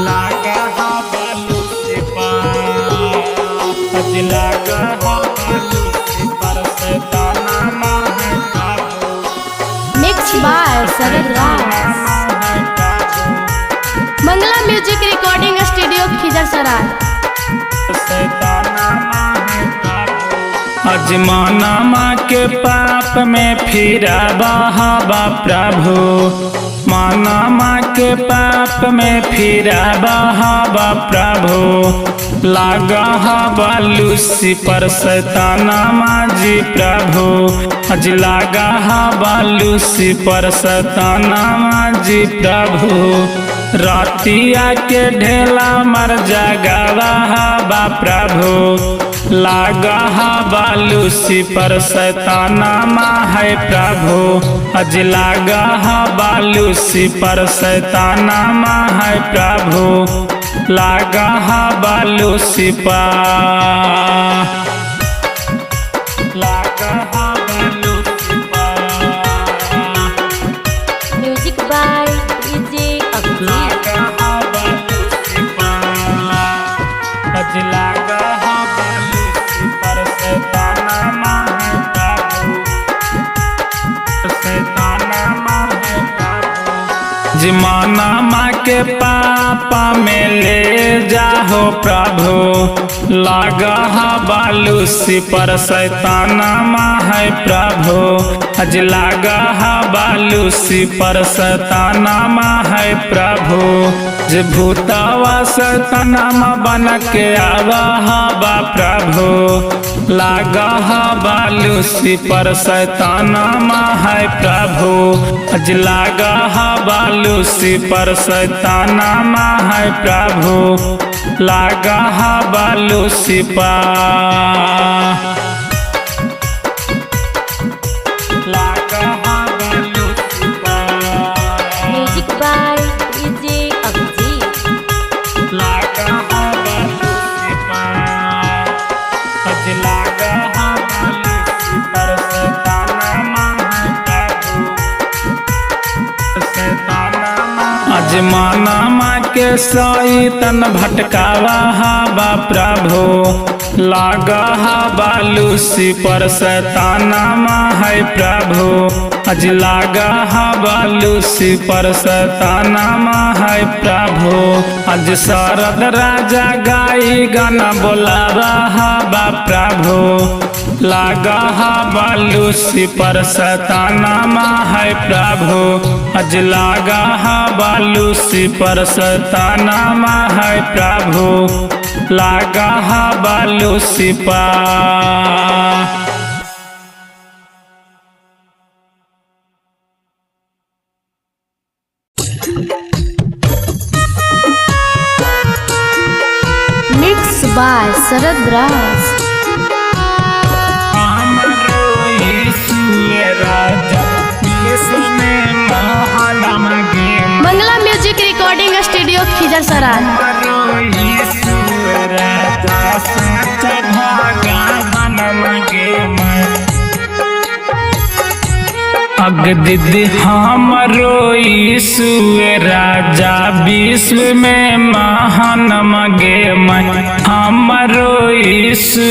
लागा हा बालू से पार लागा हा बालू से पर सैताना माहे काबू mix by Sharad Raj. Mangla music recording studio Khijarsarai. अजमाना माँ के पाप में फिरा बहावा प्रभु, माना माँ के पाप में फिरा बहावा प्रभु, लागा हवा लूसी पर सैताना माँ जी प्रभु, अज लागा हवा लूसी पर सैताना माँ जी प्रभु, रातिया के ढेला मर जागावा हवा प्रभु, लागा हवा लूसी पर सैताना माँ है प्रभु, अज लागा हवा लूसी पर सैताना माँ है प्रभु, लागा हवा लूसी पर लागा हवा लूसी पर म्यूजिक बाय डीजे अभिजीत। लागा हवा लूसी पर अज लागा हवा लूसी पर सैताना माँ है प्रभु, सैताना माँ है प्रभु, जमाना माँ के पापा में ले जाहो प्रभु, लागा हवा लूसी पर सैताना माँ है प्रभु, अज लागा हवा लूसी पर सैताना माँ है प्रभु, जे भूतवा सैताना माँ बन के आवा हवा प्रभु, लागा हवा लूसी पर सैताना माँ है प्रभु, अज लागा हवा लूसी पर सैताना माँ है प्रभु, लागा हवा लूसी पर लागा हवा लूसी पर म्यूजिक बाय डीजे अभिजीत। लागा हवा लूसी पर अज लागा हवा लूसी पर सैताना माँ है प्रभु, सैताना माँ अजमाना माँ के सैतन भटकावा हवा प्रभु, लागा हवा लूसी पर सैताना माँ है प्रभु, अज लागा हवा लूसी पर सैताना माँ है प्रभु, अज शरद राजा गाई गाना बोलावा हवा प्रभु, लागा हवा लूसी पर सैताना माँ है प्रभु, अज लागा हवा लूसी पर सैताना माँ है प्रभु, लागा हवा लूसी पर mix by Sharad Raj. Mangla music recording studio Khizarsarai. अग दीदी हमरो यीशु राजा विश्व में महान मगे मैं, हमरो यीशु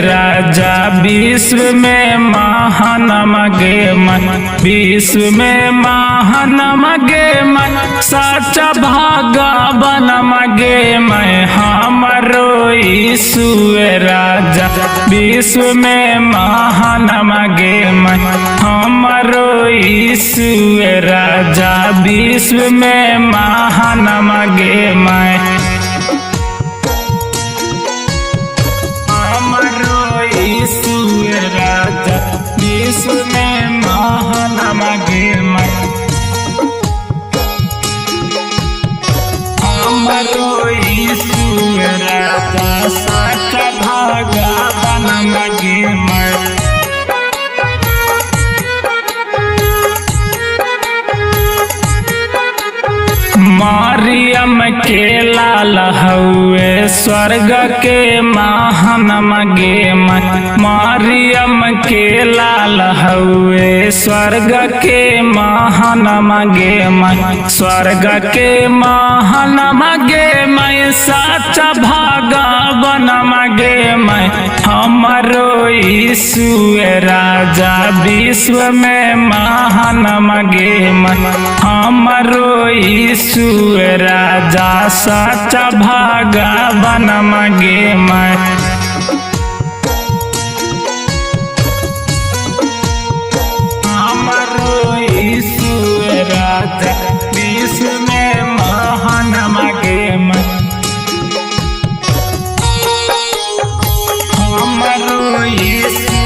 राजा विश्व में महान मगे मैं, विश्व में महान मगे मैं, सच्चा भगवान मगे मैं, हमरो यीशु राजा विश्व में महान मगे मैं, हमरो यीशु राजा विश्व में महान मगे मैं, हमरो यीशु राजा विश्व में महान मगे मैं, हमरो यीशु राजा सच्चा भगवान मगे मैं, मरियम के लाल हउए स्वर्ग के महान मगे मारियम के लाल हउए स्वर्ग के महान मगे स्वर्ग के महान मगे मैं साचा भगवान मगे मैं हमरो यीशु राजा विश्व में महान मगे मैं हमरो यीशु राजा साचा भगवान मगे मैं हमरो यीशु राजा विश्व में महान मगे मैं हमरो यीशु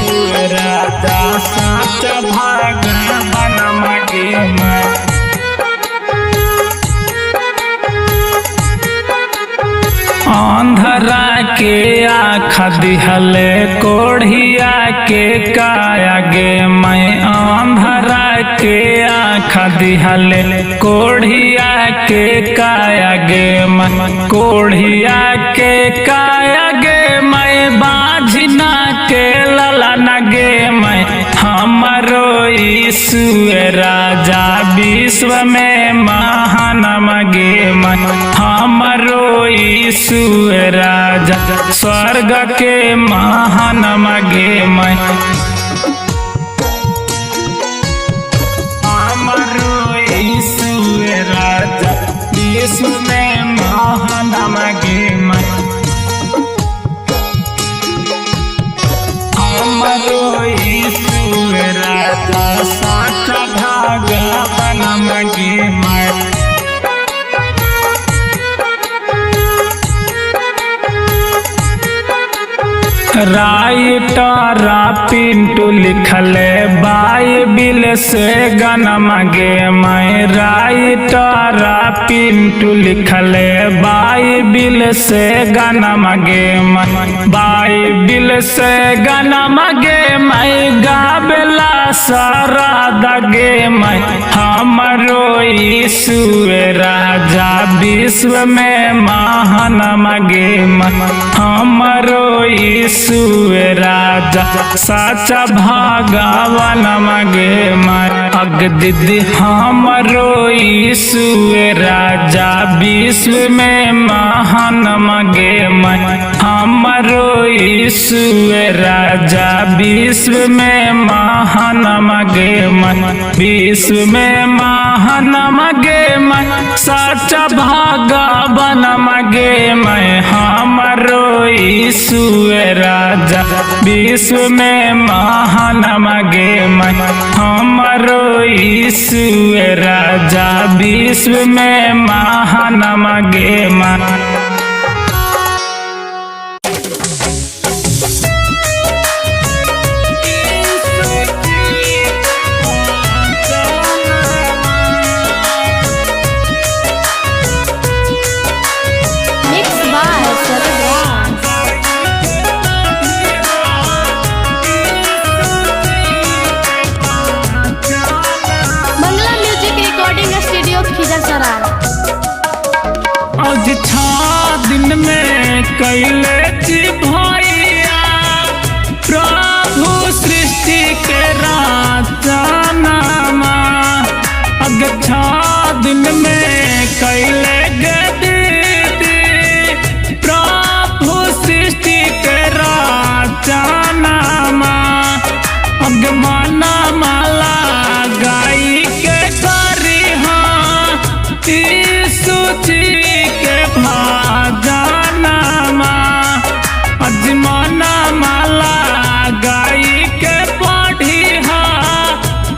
राजा साचा भगवान मगे मैं अंधरा के आँख दिहले कोढ़िया के काया गे मैं अंधरा के आँख दिहले कोढ़िया के काया गे मैं कोढ़िया के काया गे मैं बाझना के ललन गे मैं हमरो यीशु राजा विश्व में महान मगे मैं हमरो यीशु राजा स्वर्ग के महान मगे मैं हमरो यीशु राजा विश्व में महान मगे मैं हमरो यीशु राजा साचा भगवान मगे मैं राइटर पिंटू लिखले बाइबिल से गन मगे मैं राइटर पिंटू लिखले बाइबिल से गन मगे मैं बाइबिल से गन मगे मैं गाबेला सारा दगे मैं हमरो यीशु राजा विश्व में महान मगे मैं हमरो यीशु राजा साचा भगवान मगे मैं अग दीदी हमरो यीशु राजा विश्व में महान मगे मैं हमरो यीशु राजा विश्व में महान मगे मैं विश्व में महान मगे मैं साचा भगवान मगे मैं हमरो यीशु राजा विश्व में महान मगे मैं हमरो यीशु राजा विश्व में महान मगे मैं आज छा दिन में कैले जी भैया प्रभु सृष्टि के राजा नामा अग छा दिन में कैले गे दीदी प्रभु सृष्टि के राजा नामा अग माना माला गाई के करी हाँ यीशु जी के भाजानामा अजमाना माला गाई के पढ़ी हाँ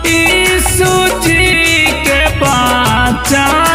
यीशु जी के पहचानामा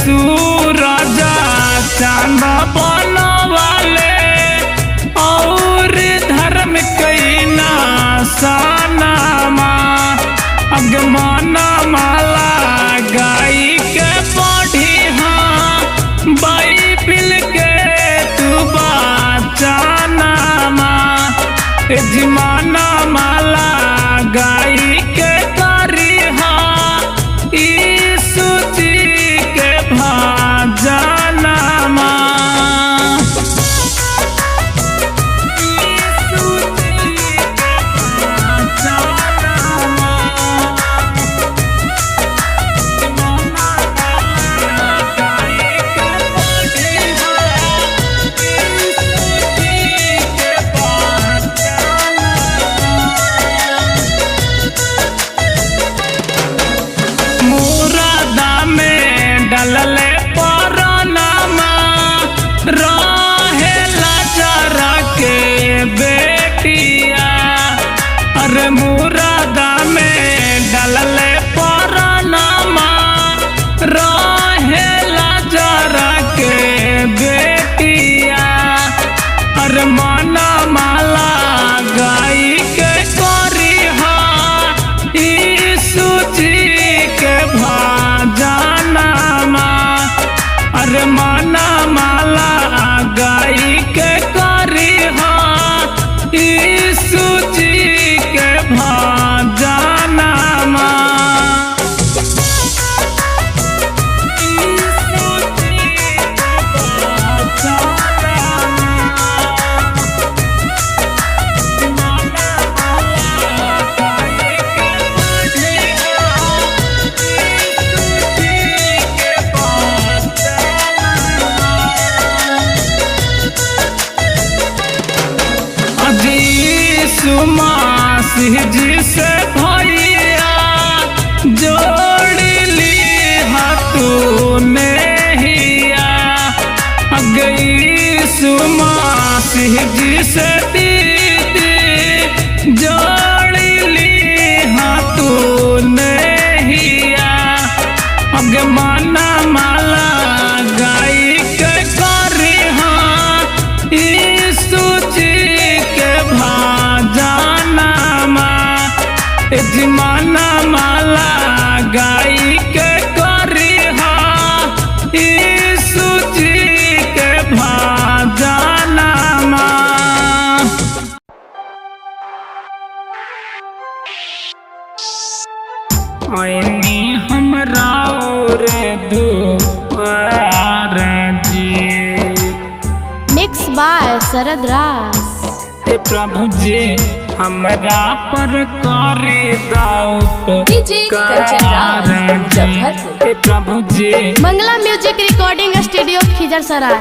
सूरज चांद बनवाले और धर्म कैना सनमा अगमन माला गाई के पढ़ी हाँ बाइबिल के तू बचनमा जमाना माला गाई के करी हाँ यीशु जी के भजनमा यीशु जी के भजनमा जमाना माला गाई के पढ़ी हाँ यीशु जी के भजनमा मुरादा में डलले परनामा रहेला जरा के बेटिया अरे मुरादा में डलले परनामा रहेला जरा के बेटिया अरे मना माला गाई के करी हाँ यीशु जी के भजनमा अरे मना माला गाई के करी हाँ यीशु जी के भजनमा यीशु जी के मसीह जी से भैया जोड़ी ली हाथू नेहिया गई सुमसीह जी से दीदी जोड़ी ली हाथू नेहिया अगे मना माला गाई के करी हाँ यीशु जी के भजनमा जमाना माला गाई के करी हाँ यीशु जी के भजनमा ऐनी हमरा रे दुआर जी मिक्स बाय शरद राज। हे प्रभु जी हमरा पर करे दाऊ डीजे कंचन राज, मुजफ्फरपुर। हे प्रभु जी मंगला म्यूजिक रिकॉर्डिंग स्टूडियो खिजर सराय।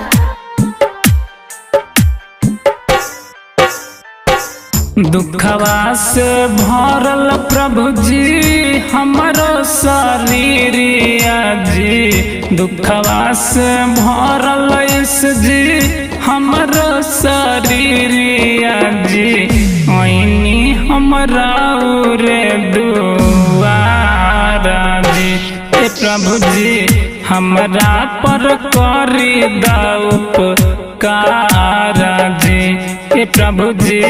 दुखवा से भरल प्रभु जी हमरो शरीरिया जी दुखवा से भरल इस जी हमरो शरीरिया जी ऐनी हमरा रे दुआरा जी हे प्रभु जी हमरा पर करी दाऊ उपकारा जी हे प्रभु जी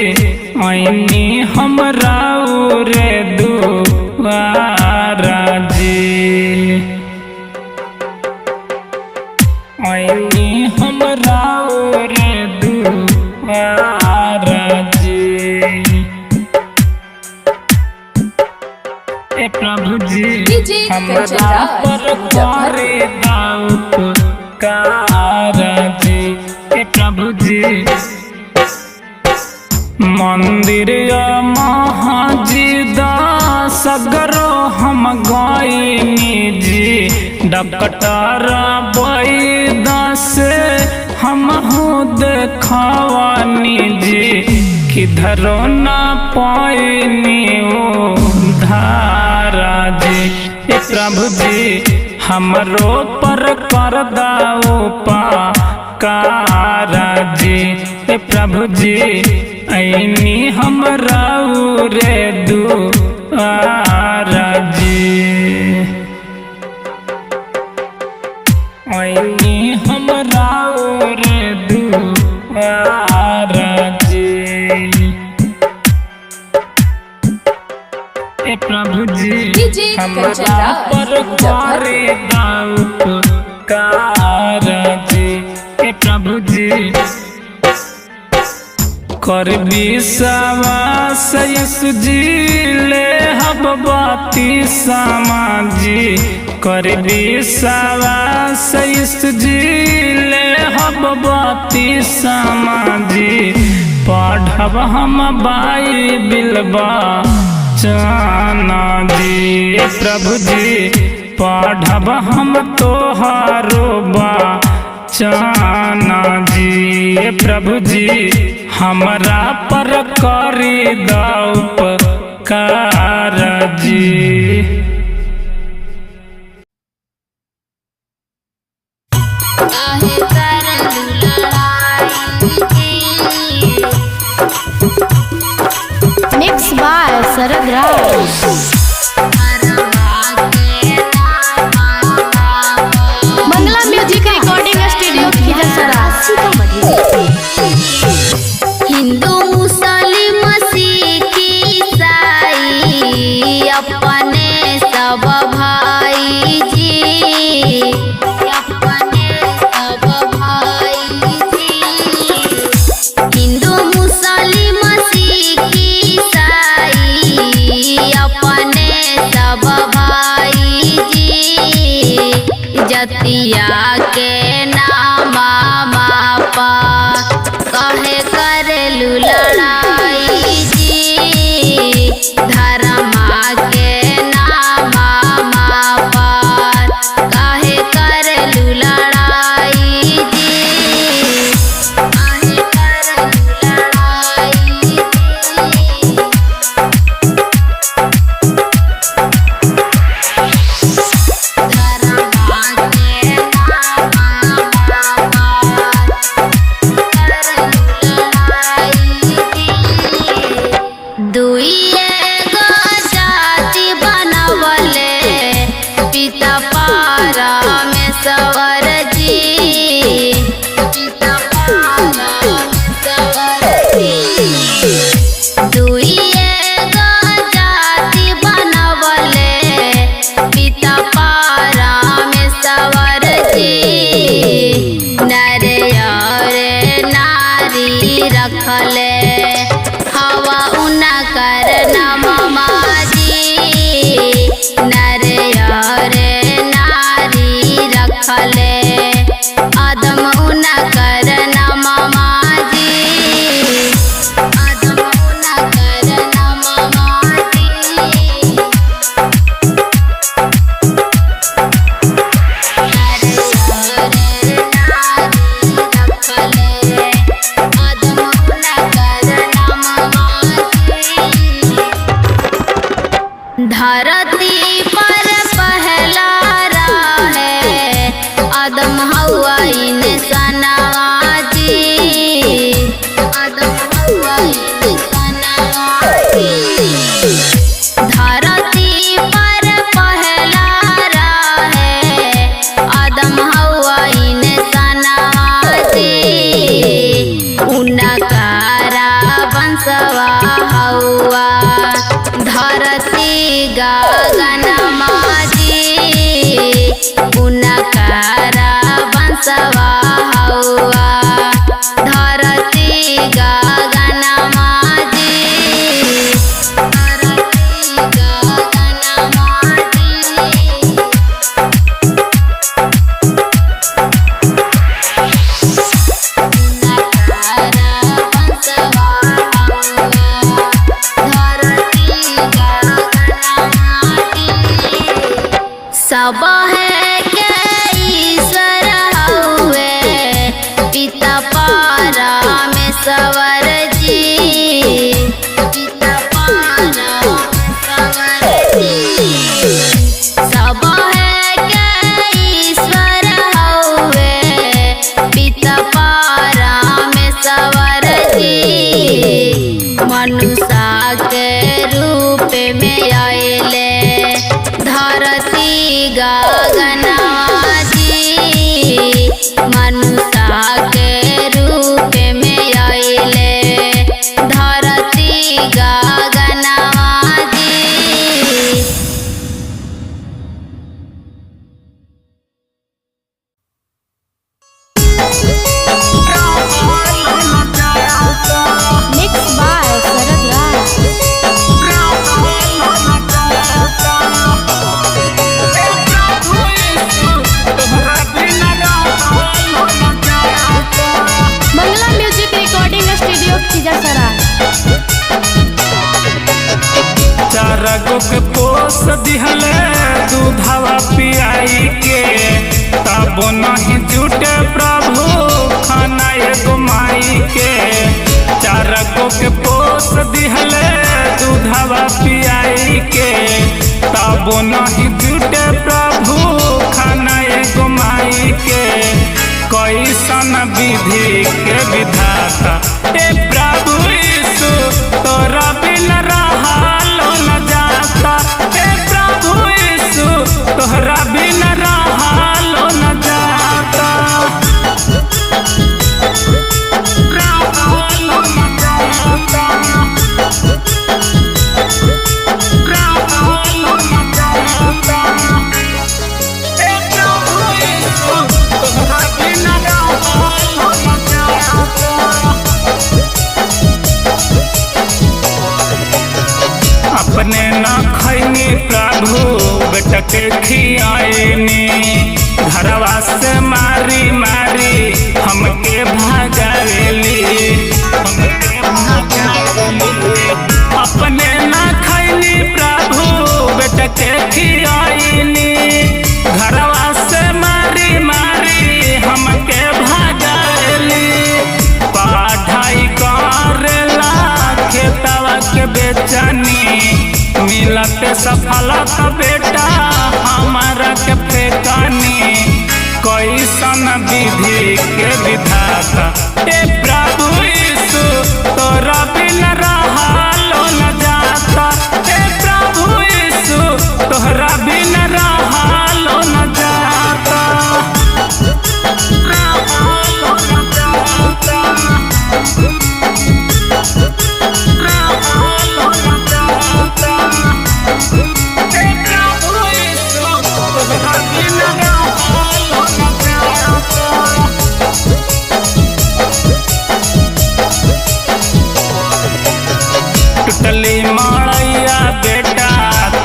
ऐनी हमरा रे दुआरा जी ऐनी हमरा रे दुआरा जी हे प्रभु जी हमरा पर करे दाऊ उपकारा जी हे प्रभु जी मंदिर महाजीदा सगरो हम गईनी जी डकटर बैदा से हम देखवानी जी किधरो न पाइनी ओ धारा जी हे प्रभु जी हमरो पर कर दाऊ उपकारा जी हे प्रभु जी ऐनी हमरा रे दुआरा जी ए प्रभु जी डीजे हमरा कंचन राज, पर करे उपकार जी ए प्रभु जी कर विश्वास यीशु जी ले हब बाती समाजी कर विश्वास यीशु जी ले हब बाती समाजी पढ़ब हम बाइबिल बचन जी प्रभु जी पढ़ब हम तोहारो बचन जी प्रभु जी हमरा पर करी उपकार जी। Mix by Sharad Raj. Mangla music recording studio Khijarsarai Sitamarhi. हिंदू मुस्लिम सिख ईसाई अपने सब भाई जी अपने सब भाई जी। हिंदू मुस्लिम सिख ईसाई अपने सब भाई जी जतिया के नाम मापा कहे करेलू लड़ाई जी धर्मा के नाम मापा कहे करेलू लड़ाई जी कहे करेलू लड़ाई जी। रखले हवा उना कर नममा जी नरे रे नारी रखले आदम उना कर नममा जी आदम उना कर नममा जी। धरती पर पहला रहे आदम हवा इंसानवा जी आदम हवा इंसानवा जी। धरती पर पहला रहे आदम हवा इंसानवा जी उनकारा वंशवा हवा धरती गगनमा जी उनकारा वंशवा हवा धरती गगनमा जी धरती गगनमा जी। उनकारा वंशवा सब है के ईश्वर हुए पिता परमेश्वर जी पिता परमेश्वर जी। सब है के ईश्वर हुए पिता परमेश्वर जी मनुष्य के रूप में आए धरती गगनवा जी मनुष्य के रूप में आइले धरती गगनवा जी के पोस दिहले दूधवा पियाई के, तब नहीं जुटे प्रभु खाना एगो माई के। 4 के पोस दिहले दूधवा पियाई के, तब नहीं जुटे प्रभु खाना एगो माई के। कैसन विधि के विधाता ए प्रभु यीशु, तोरा बिन रहलो न जाता। ए प्रभु यीशु, तोरा बिन रहलो न जाता। रहलो न जाता, रहलो न जाता। ए प्रभु यीशु, तोरा बिन रहलो न जाता। अपने न खैनी प्रभु बेटा के खियानी, घरवा से मारी मारी हमके भागावेली, हमके भागावेली। अपने न खैनी प्रभु बेटा के खियानी, घरवा से मारी मारी हमके भागावेली। पढ़ाई करेला खेतवा के बेचनी, मिलत सफलता बेटा हमारा के फेकानी। कैसन विधि के विधाता ए प्रभु यीशु, तोरा बिन रहलो न जाता। ए प्रभु यीशु, तोरा बिन रहलो न जाता। रहलो न जाता, रहलो न जाता। ए प्रभु यीशु, तोरा बिन रहलो न जाता। टुटली मड़ैया बेटा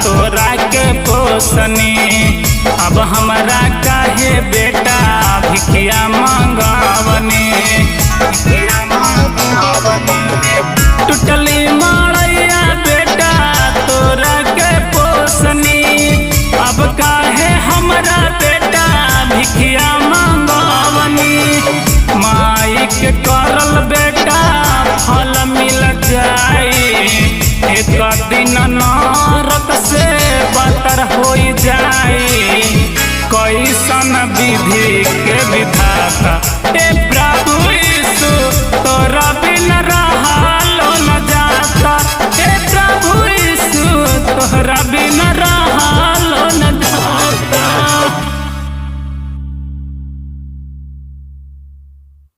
तोरा के पोसनी, अब हमरा काहे बेटा भिखिया मंगावनी। टुटली मड़ैया बेटा तोरा के पोसनी, अब काहे हमरा बेटा भिखिया मंगावनी। माई के करल बेटा फल मिल जाई, एक दिन नरक से बतर हो जाई। कैसन विधि के विधाता